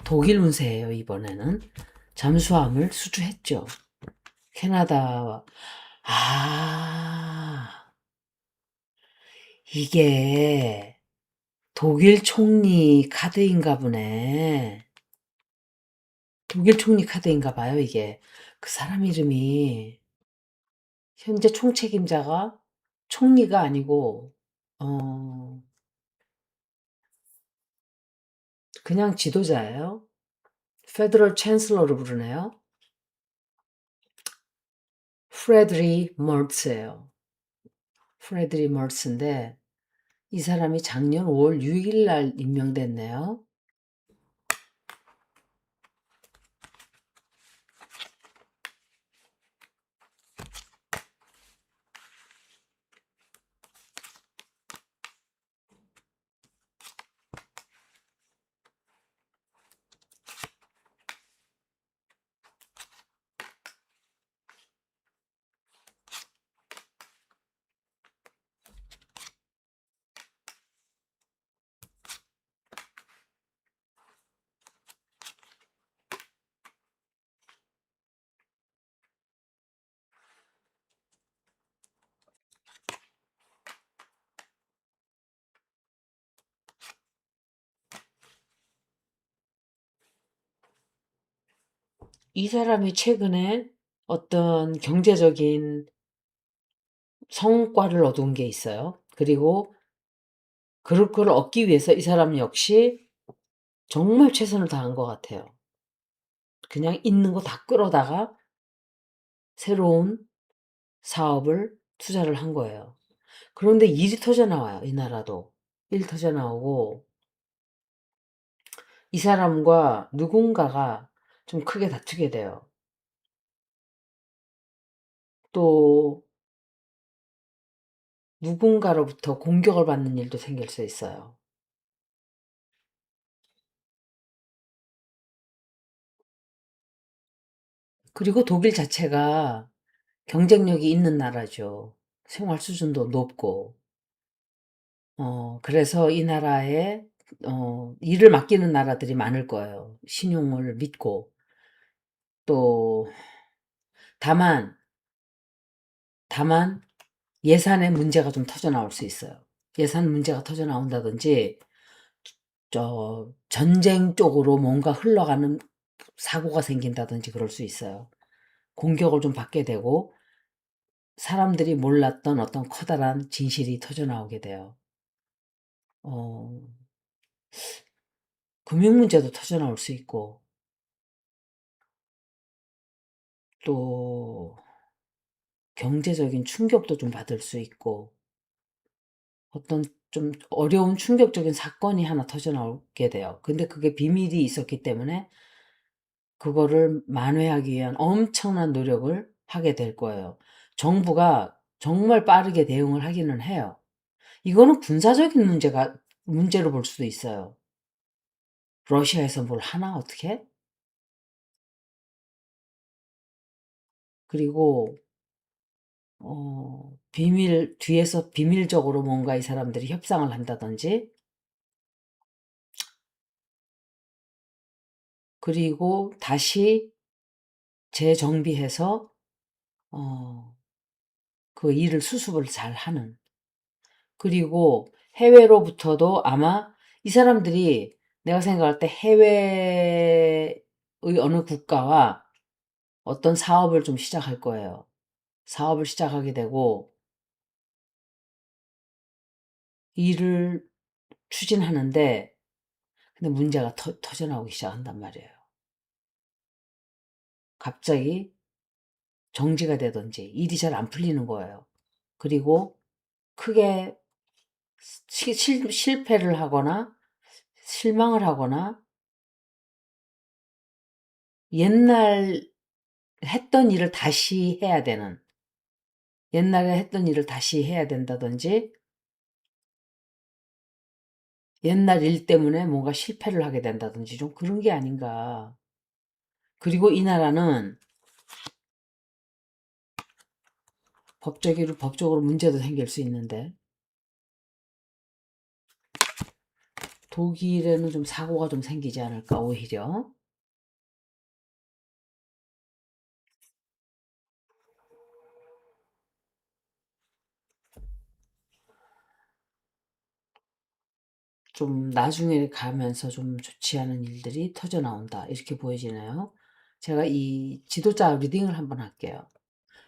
독일 운세예요, 이번에는. 잠수함을 수주했죠. 캐나다와. 아, 이게 독일 총리 카드인가 보네. 독일 총리 카드인가 봐요, 이게. 그 사람 이름이 현재 총책임자가 총리가 아니고 어 그냥 지도자예요. 페더럴 챈슬러로 부르네요. 프레드리 멀츠예요. 프레드리 멀츠인데 이 사람이 작년 5월 6일 날 임명됐네요. 이 사람이 최근에 어떤 경제적인 성과를 얻은 게 있어요. 그리고 그걸 얻기 위해서 이 사람 역시 정말 최선을 다한 것 같아요. 그냥 있는 거 다 끌어다가 새로운 사업을 투자를 한 거예요. 그런데 일이 터져 나와요, 이 나라도. 일 터져 나오고, 이 사람과 누군가가 좀 크게 다투게 돼요. 또, 누군가로부터 공격을 받는 일도 생길 수 있어요. 그리고 독일 자체가 경쟁력이 있는 나라죠. 생활 수준도 높고. 그래서 이 나라에, 일을 맡기는 나라들이 많을 거예요. 신용을 믿고. 또, 다만, 다만, 예산에 문제가 좀 터져 나올 수 있어요. 예산 문제가 터져 나온다든지, 전쟁 쪽으로 뭔가 흘러가는 사고가 생긴다든지 그럴 수 있어요. 공격을 좀 받게 되고, 사람들이 몰랐던 어떤 커다란 진실이 터져 나오게 돼요. 어, 금융 문제도 터져 나올 수 있고, 또, 경제적인 충격도 좀 받을 수 있고, 어떤 좀 어려운 충격적인 사건이 하나 터져 나오게 돼요. 근데 그게 비밀이 있었기 때문에 그거를 만회하기 위한 엄청난 노력을 하게 될 거예요. 정부가 정말 빠르게 대응을 하기는 해요. 이거는 군사적인 문제로 볼 수도 있어요. 러시아에서 뭘 하나, 어떻게? 그리고, 뒤에서 비밀적으로 뭔가 이 사람들이 협상을 한다든지, 그리고 다시 재정비해서, 어, 그 일을 수습을 잘 하는. 그리고 해외로부터도 아마 이 사람들이 내가 생각할 때 해외의 어느 국가와 어떤 사업을 좀 시작할 거예요. 사업을 시작하게 되고 일을 추진하는데 근데 문제가 터져 나오기 시작한단 말이에요. 갑자기 정지가 되든지 일이 잘 안 풀리는 거예요. 그리고 크게 실패를 하거나 실망을 하거나 옛날 했던 일을 다시 해야 되는 옛날에 했던 일을 다시 해야 된다든지 옛날 일 때문에 뭔가 실패를 하게 된다든지 좀 그런 게 아닌가. 그리고 이 나라는 법적으로 문제도 생길 수 있는데 독일에는 좀 사고가 좀 생기지 않을까 오히려. 좀 나중에 가면서 좀 좋지 않은 일들이 터져 나온다. 이렇게 보여지네요. 제가 이 지도자 리딩을 한번 할게요.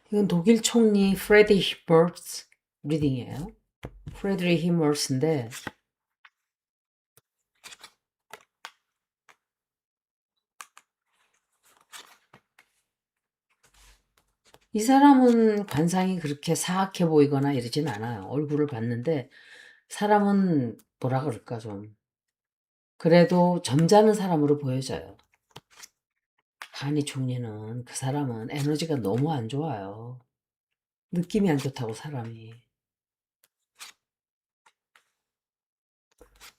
이건 독일 총리 프레드리히 머츠 리딩이에요. 프레드리히 머츠인데 이 사람은 관상이 그렇게 사악해 보이거나 이러진 않아요. 얼굴을 봤는데 사람은 뭐라 그럴까 좀 그래도 점잖은 사람으로 보여져요. 하니 총리는 그 사람은 에너지가 너무 안 좋아요. 느낌이 안 좋다고 사람이.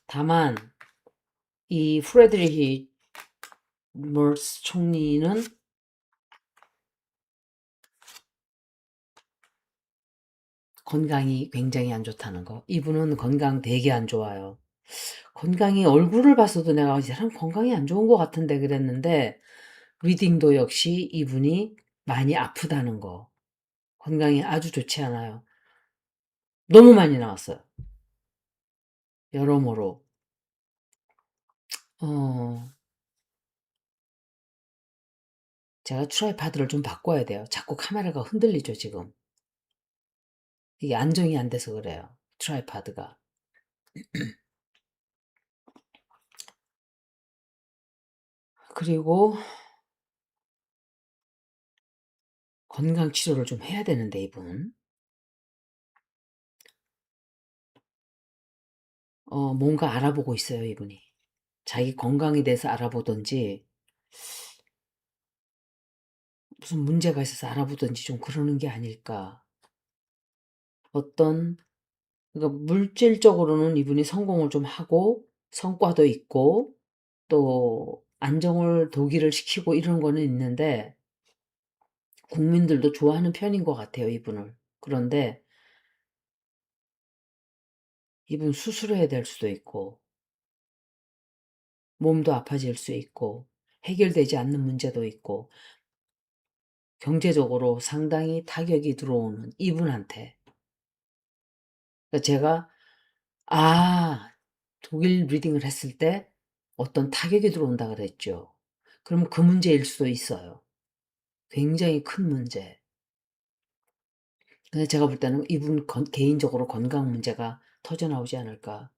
다만 이 프레드리히 머츠 총리는 건강이 굉장히 안 좋다는 거. 이분은 건강 되게 안 좋아요. 건강이 얼굴을 봤어도 내가 이 사람 건강이 안 좋은 것 같은데 그랬는데 리딩도 역시 이분이 많이 아프다는 거. 건강이 아주 좋지 않아요. 너무 많이 나왔어요. 여러모로. 어, 제가 트라이파드를 좀 바꿔야 돼요. 자꾸 카메라가 흔들리죠, 지금. 이게 안정이 안 돼서 그래요. 트라이파드가. 그리고 건강 치료를 좀 해야 되는데, 이분. 뭔가 알아보고 있어요, 이분이. 자기 건강에 대해서 알아보든지, 무슨 문제가 있어서 알아보든지 좀 그러는 게 아닐까. 어떤, 그러니까 물질적으로는 이분이 성공을 좀 하고, 성과도 있고, 또, 안정을 도기를 시키고 이런 거는 있는데, 국민들도 좋아하는 편인 것 같아요, 이분을. 그런데, 이분 수술해야 될 수도 있고, 몸도 아파질 수 있고, 해결되지 않는 문제도 있고, 경제적으로 상당히 타격이 들어오는 이분한테. 그러니까 제가, 아, 독일 리딩을 했을 때 어떤 타격이 들어온다 그랬죠. 그럼 그 문제일 수도 있어요. 굉장히 큰 문제. 근데 제가 볼 때는 이분 개인적으로 건강 문제가 터져 나오지 않을까.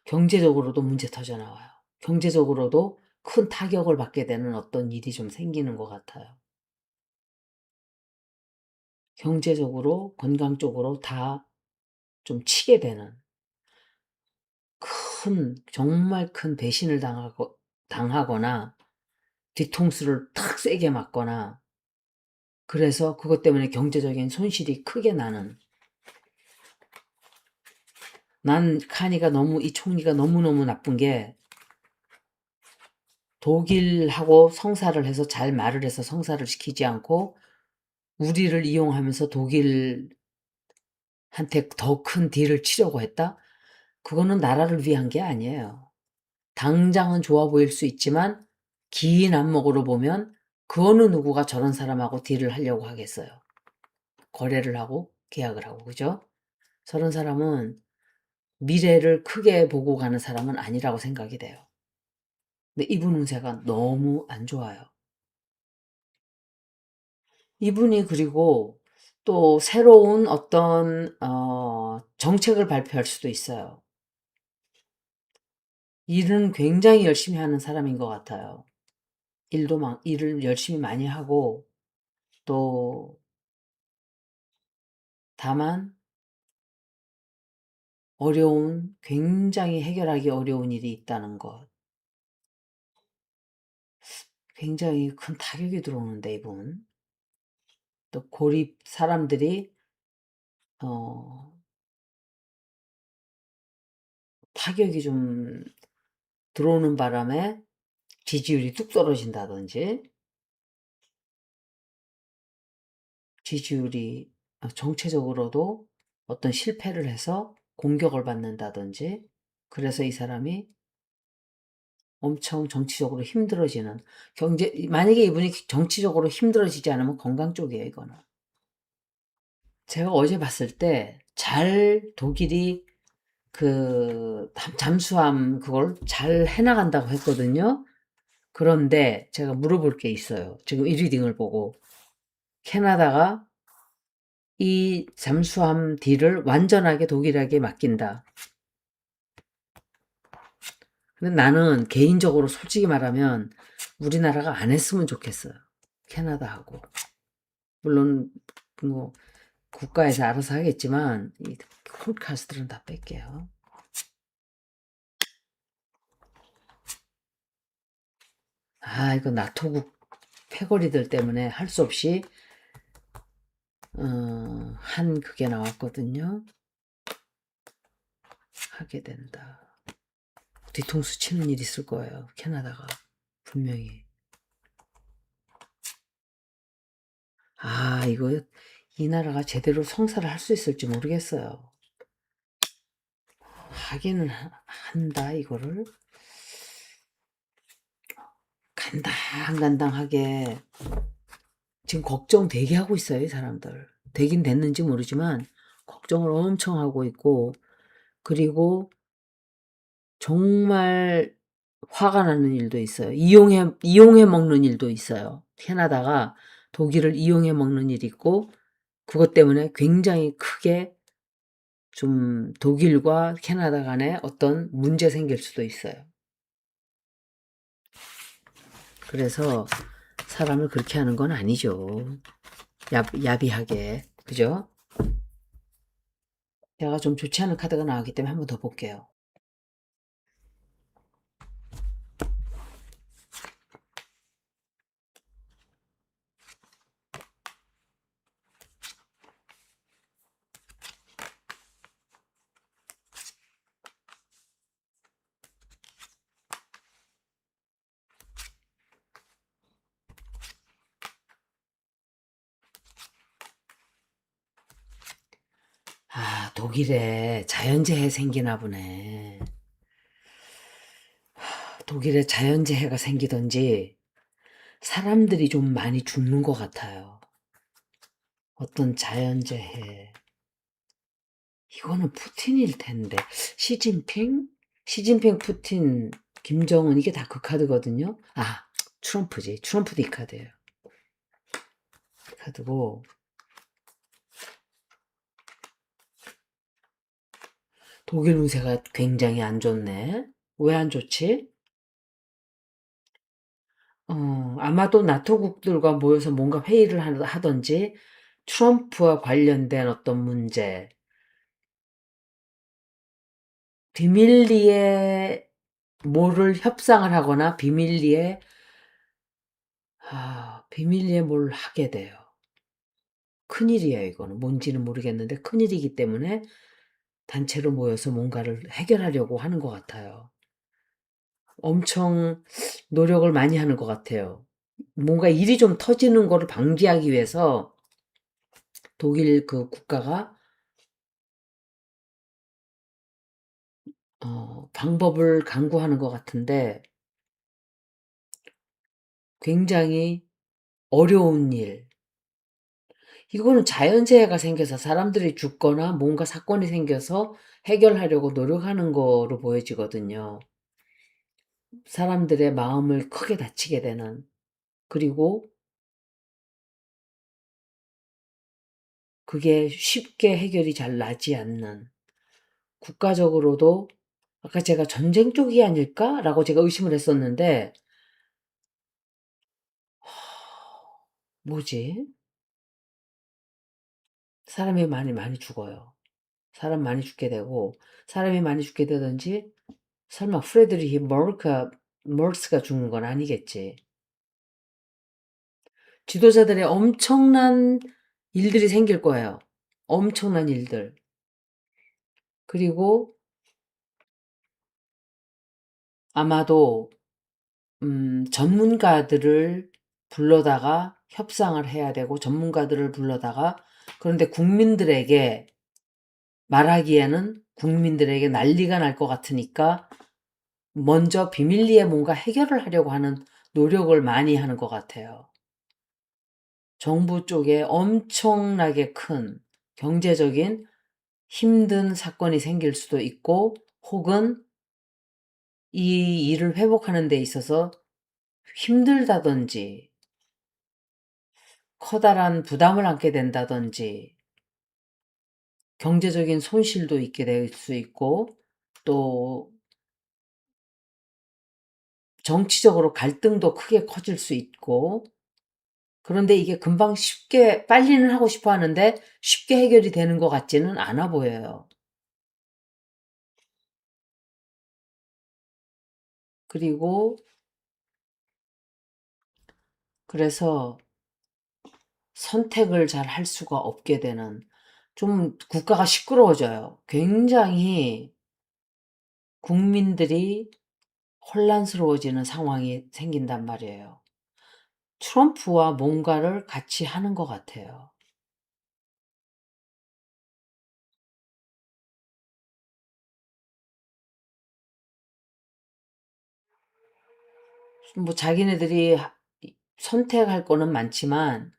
경제적으로도 문제 터져 나와요. 경제적으로도 큰 타격을 받게 되는 어떤 일이 좀 생기는 것 같아요. 경제적으로, 건강적으로 다 좀 치게 되는 정말 큰 배신을 당하거나 뒤통수를 탁 세게 맞거나 그래서 그것 때문에 경제적인 손실이 크게 나는 난 이 총리가 너무너무 나쁜 게 독일하고 성사를 해서 잘 말을 해서 성사를 시키지 않고 우리를 이용하면서 독일한테 더 큰 딜을 치려고 했다? 그거는 나라를 위한 게 아니에요. 당장은 좋아 보일 수 있지만 긴 안목으로 보면 그 어느 누구가 저런 사람하고 딜을 하려고 하겠어요. 거래를 하고 계약을 하고 그죠? 저런 사람은 미래를 크게 보고 가는 사람은 아니라고 생각이 돼요. 근데 이분 운세가 너무 안 좋아요. 이분이 그리고 또 새로운 어떤 정책을 발표할 수도 있어요. 일은 굉장히 열심히 하는 사람인 것 같아요. 일을 열심히 많이 하고 또 다만 굉장히 해결하기 어려운 일이 있다는 것. 굉장히 큰 타격이 들어오는데 이분. 또 사람들이 어 타격이 좀 들어오는 바람에 지지율이 뚝 떨어진다든지 지지율이 정체적으로도 어떤 실패를 해서 공격을 받는다든지 그래서 이 사람이 엄청 정치적으로 힘들어지는 만약에 이분이 정치적으로 힘들어지지 않으면 건강 쪽이에요, 이거는. 제가 어제 봤을 때 독일이 잠수함 그걸 잘 해나간다고 했거든요. 그런데 제가 물어볼 게 있어요. 지금 이 리딩을 보고. 캐나다가 이 잠수함 딜을 완전하게 독일에게 맡긴다. 근데 나는 개인적으로 솔직히 말하면 우리나라가 안 했으면 좋겠어요. 캐나다하고. 물론 뭐 국가에서 알아서 하겠지만 이 콜카스들은 다 뺄게요. 이거 나토국 패거리들 때문에 할 수 없이 한 그게 나왔거든요. 하게 된다. 뒤통수 치는 일 있을 거예요. 캐나다가 분명히. 이거 이 나라가 제대로 성사를 할 수 있을지 모르겠어요. 하기는 한다 이거를 간당간당하게 지금 걱정 되게 하고 있어요, 이 사람들. 되긴 됐는지 모르지만 걱정을 엄청 하고 있고 그리고 정말 화가 나는 일도 있어요. 이용해 먹는 일도 있어요. 캐나다가 독일을 이용해 먹는 일이 있고 그것 때문에 굉장히 크게 좀 독일과 캐나다 간에 어떤 문제 생길 수도 있어요. 그래서 사람을 그렇게 하는 건 아니죠. 야비하게. 그죠? 제가 좀 좋지 않은 카드가 나왔기 때문에 한 번 더 볼게요. 독일에 자연재해 생기나 보네. 독일에 자연재해가 생기던지 사람들이 좀 많이 죽는 것 같아요. 어떤 자연재해. 이거는 푸틴일 텐데. 시진핑? 시진핑, 푸틴, 김정은 이게 다 그 카드거든요. 트럼프지. 트럼프도 이 카드예요. 이 카드고 독일 운세가 굉장히 안 좋네. 왜 안 좋지? 아마도 나토국들과 모여서 뭔가 회의를 하던지 트럼프와 관련된 어떤 문제, 비밀리에 뭐를 협상을 하거나 비밀리에 뭘 하게 돼요. 큰일이에요, 이거는. 뭔지는 모르겠는데 큰일이기 때문에 단체로 모여서 뭔가를 해결하려고 하는 것 같아요. 엄청 노력을 많이 하는 것 같아요. 뭔가 일이 좀 터지는 거를 방지하기 위해서 독일 그 국가가 방법을 강구하는 것 같은데 굉장히 어려운 일. 이거는 자연재해가 생겨서 사람들이 죽거나 뭔가 사건이 생겨서 해결하려고 노력하는 거로 보여지거든요. 사람들의 마음을 크게 다치게 되는. 그리고 그게 쉽게 해결이 잘 나지 않는. 국가적으로도 아까 제가 전쟁 쪽이 아닐까라고 제가 의심을 했었는데 뭐지? 사람이 많이 죽어요. 사람 많이 죽게 되고 사람이 많이 죽게 되든지 설마 프레드리히 머르스가 죽는 건 아니겠지. 지도자들의 엄청난 일들이 생길 거예요. 엄청난 일들. 그리고 아마도 전문가들을 불러다가 협상을 해야 되고 전문가들을 불러다가 그런데 국민들에게 말하기에는 국민들에게 난리가 날 것 같으니까 먼저 비밀리에 뭔가 해결을 하려고 하는 노력을 많이 하는 것 같아요. 정부 쪽에 엄청나게 큰 경제적인 힘든 사건이 생길 수도 있고, 혹은 이 일을 회복하는 데 있어서 힘들다든지 커다란 부담을 안게 된다든지 경제적인 손실도 있게 될 수 있고, 또 정치적으로 갈등도 크게 커질 수 있고, 그런데 이게 금방 쉽게 빨리는 하고 싶어 하는데 쉽게 해결이 되는 것 같지는 않아 보여요. 그리고 그래서 선택을 잘 할 수가 없게 되는, 좀 국가가 시끄러워져요. 굉장히 국민들이 혼란스러워지는 상황이 생긴단 말이에요. 트럼프와 뭔가를 같이 하는 것 같아요. 뭐 자기네들이 선택할 거는 많지만,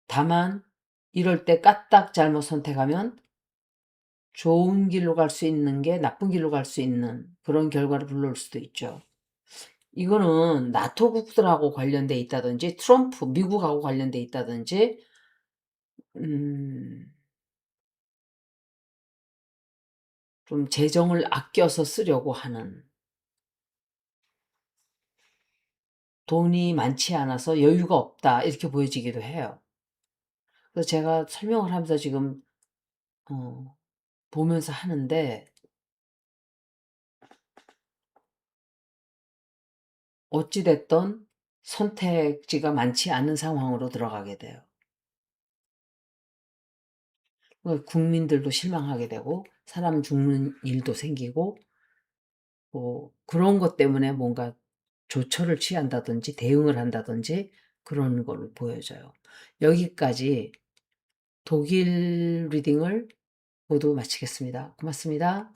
다만 이럴 때 까딱 잘못 선택하면 좋은 길로 갈 수 있는 게 나쁜 길로 갈 수 있는 그런 결과를 불러올 수도 있죠. 이거는 나토국들하고 관련돼 있다든지 트럼프 미국하고 관련돼 있다든지, 음 좀 재정을 아껴서 쓰려고 하는, 돈이 많지 않아서 여유가 없다 이렇게 보여지기도 해요. 그래서 제가 설명을 하면서 지금 보면서 하는데, 어찌 됐든 선택지가 많지 않은 상황으로 들어가게 돼요. 국민들도 실망하게 되고 사람 죽는 일도 생기고, 뭐 그런 것 때문에 뭔가 조처를 취한다든지 대응을 한다든지 그런 걸 보여줘요. 여기까지 독일 리딩을 모두 마치겠습니다. 고맙습니다.